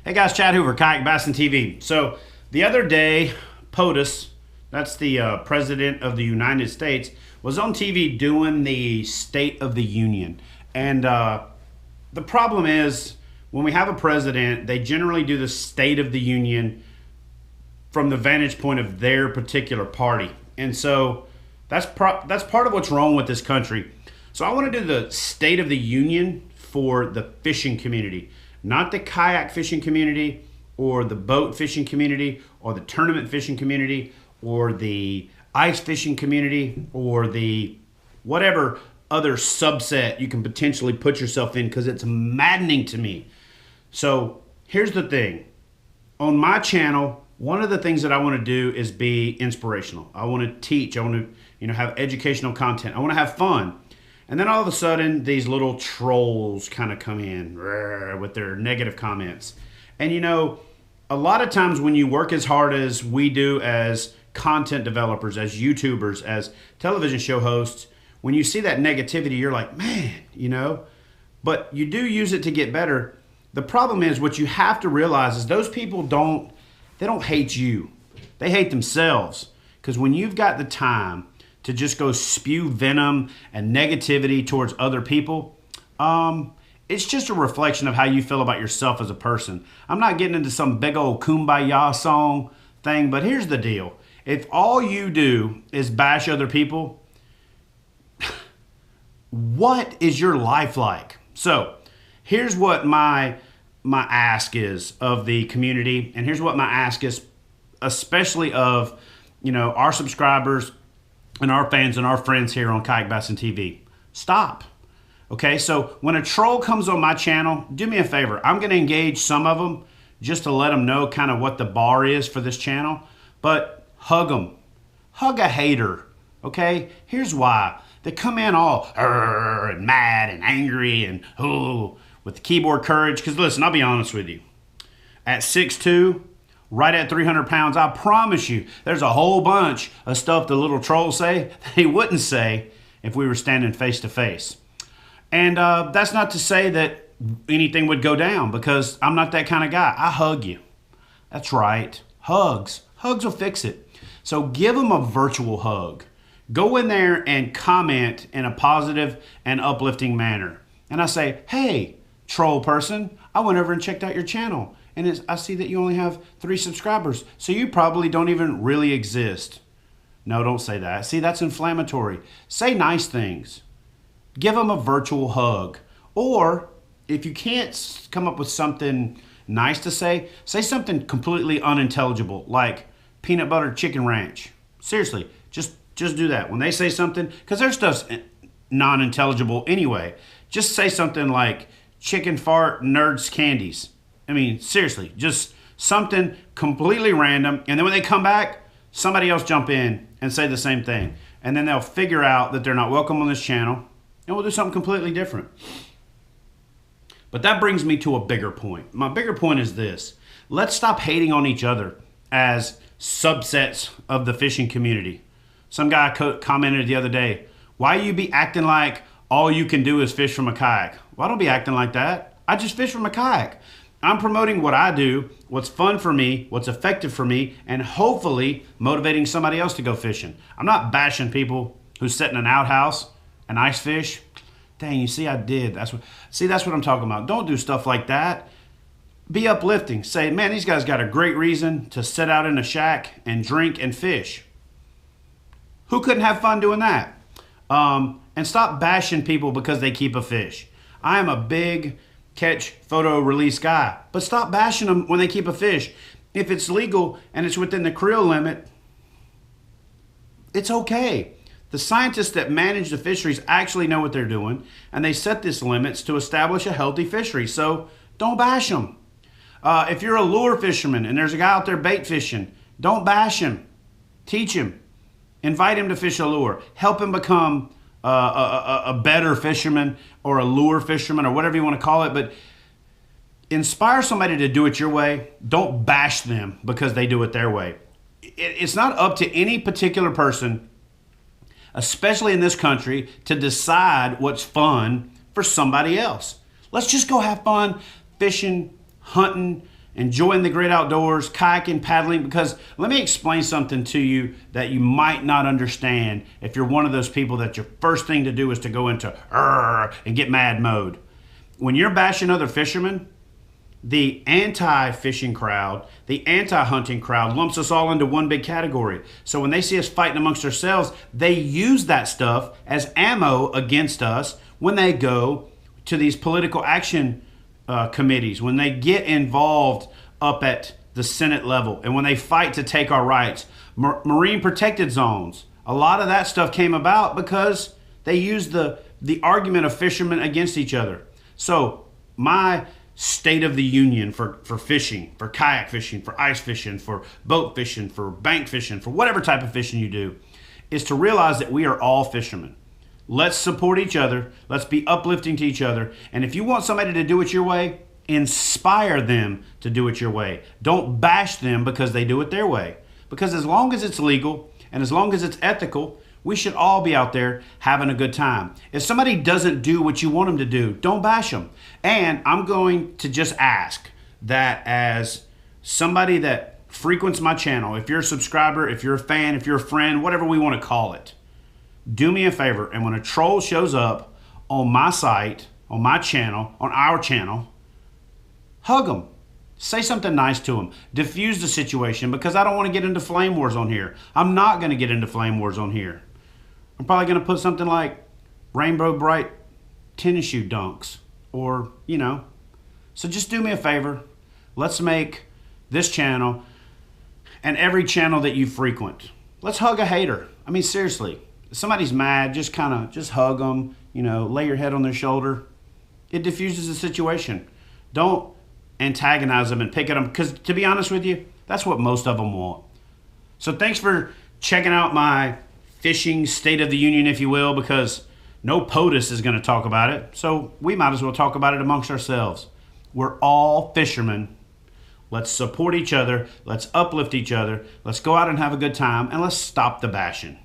Hey guys, Chad Hoover, Kayak Bassin TV. So the other day, POTUS, that's the President of the United States, was on TV doing the State of the Union. And the problem is, when we have a president, they generally do the State of the Union from the vantage point of their particular party. And so that's part of what's wrong with this country. So I want to do the State of the Union for the fishing community. Not the kayak fishing community or the boat fishing community or the tournament fishing community or the ice fishing community or the whatever other subset you can potentially put yourself in, because it's maddening to me. So here's the thing. On my channel, one of the things that I want to do is be inspirational. I want to teach. I want to have educational content. I want to have fun. And then all of a sudden, these little trolls kind of come in with their negative comments. And a lot of times when you work as hard as we do as content developers, as YouTubers, as television show hosts, when you see that negativity, you're like, man, but you do use it to get better. The problem is, what you have to realize is those people don't hate you. They hate themselves. Because when you've got the time to just go spew venom and negativity towards other people, it's just a reflection of how you feel about yourself as a person. I'm not getting into some big old kumbaya song thing, but here's the deal. If all you do is bash other people, what is your life like? So here's what my ask is of the community, and here's what my ask is especially of our subscribers and our fans and our friends here on Kayak Bassin TV. Stop. Okay, so when a troll comes on my channel, do me a favor. I'm going to engage some of them just to let them know kind of what the bar is for this channel. But hug them. Hug a hater. Okay, here's why. They come in all and mad and angry and with the keyboard courage. Because listen, I'll be honest with you. At 6'2", right at 300 pounds, I promise you, there's a whole bunch of stuff the little trolls say that he wouldn't say if we were standing face to face. And that's not to say that anything would go down, because I'm not that kind of guy. I hug you. That's right. Hugs. Hugs will fix it. So give them a virtual hug. Go in there and comment in a positive and uplifting manner. And I say, hey, troll person, I went over and checked out your channel. And I see that you only have 3 subscribers. So you probably don't even really exist. No, don't say that. See, that's inflammatory. Say nice things. Give them a virtual hug. Or if you can't come up with something nice to say something completely unintelligible, like peanut butter chicken ranch. Seriously, just do that. When they say something, because their stuff's non-intelligible anyway, just say something like chicken fart nerds candies. I mean, seriously, just something completely random. And then when they come back, somebody else jump in and say the same thing. And then they'll figure out that they're not welcome on this channel, and we'll do something completely different. But that brings me to a bigger point. My bigger point is this. Let's stop hating on each other as subsets of the fishing community. Some guy commented the other day, why you be acting like all you can do is fish from a kayak? Well, I don't be acting like that. I just fish from a kayak. I'm promoting what I do, what's fun for me, what's effective for me, and hopefully motivating somebody else to go fishing. I'm not bashing people who sit in an outhouse and ice fish. Dang, you see, I did. That's what I'm talking about. Don't do stuff like that. Be uplifting. Say, man, these guys got a great reason to sit out in a shack and drink and fish. Who couldn't have fun doing that? And stop bashing people because they keep a fish. I am a big catch, photo, release guy. But stop bashing them when they keep a fish. If it's legal and it's within the creel limit, it's okay. The scientists that manage the fisheries actually know what they're doing, and they set these limits to establish a healthy fishery. So don't bash them. If you're a lure fisherman and there's a guy out there bait fishing, don't bash him. Teach him. Invite him to fish a lure. Help him become a better fisherman or a lure fisherman or whatever you want to call it. But inspire somebody to do it your way. Don't bash them because they do it their way. It's not up to any particular person, especially in this country, to decide what's fun for somebody else. Let's just go have fun fishing, hunting, enjoying the great outdoors, kayaking, paddling, because let me explain something to you that you might not understand if you're one of those people that your first thing to do is to go into and get mad mode. When you're bashing other fishermen, the anti-fishing crowd, the anti-hunting crowd lumps us all into one big category. So when they see us fighting amongst ourselves, they use that stuff as ammo against us when they go to these political action committees, when they get involved up at the Senate level, and when they fight to take our rights. Marine protected zones, a lot of that stuff came about because they used the argument of fishermen against each other. So my State of the Union for fishing, for kayak fishing, for ice fishing, for boat fishing, for bank fishing, for whatever type of fishing you do, is to realize that we are all fishermen. Let's support each other. Let's be uplifting to each other. And if you want somebody to do it your way, inspire them to do it your way. Don't bash them because they do it their way. Because as long as it's legal and as long as it's ethical, we should all be out there having a good time. If somebody doesn't do what you want them to do, don't bash them. And I'm going to just ask that as somebody that frequents my channel, if you're a subscriber, if you're a fan, if you're a friend, whatever we want to call it, do me a favor. And when a troll shows up on my site, on my channel, on our channel, hug them. Say something nice to them. Diffuse the situation, because I don't want to get into flame wars on here. I'm not going to get into flame wars on here. I'm probably going to put something like rainbow bright tennis shoe dunks or, you know. So just do me a favor. Let's make this channel and every channel that you frequent. Let's hug a hater. I mean, seriously. If somebody's mad, just hug them, you know, lay your head on their shoulder. It diffuses the situation. Don't antagonize them and pick at them, because to be honest with you, that's what most of them want. So thanks for checking out my fishing State of the Union, if you will, because no POTUS is going to talk about it, so we might as well talk about it amongst ourselves. We're all fishermen. Let's support each other. Let's uplift each other. Let's go out and have a good time, and let's stop the bashing.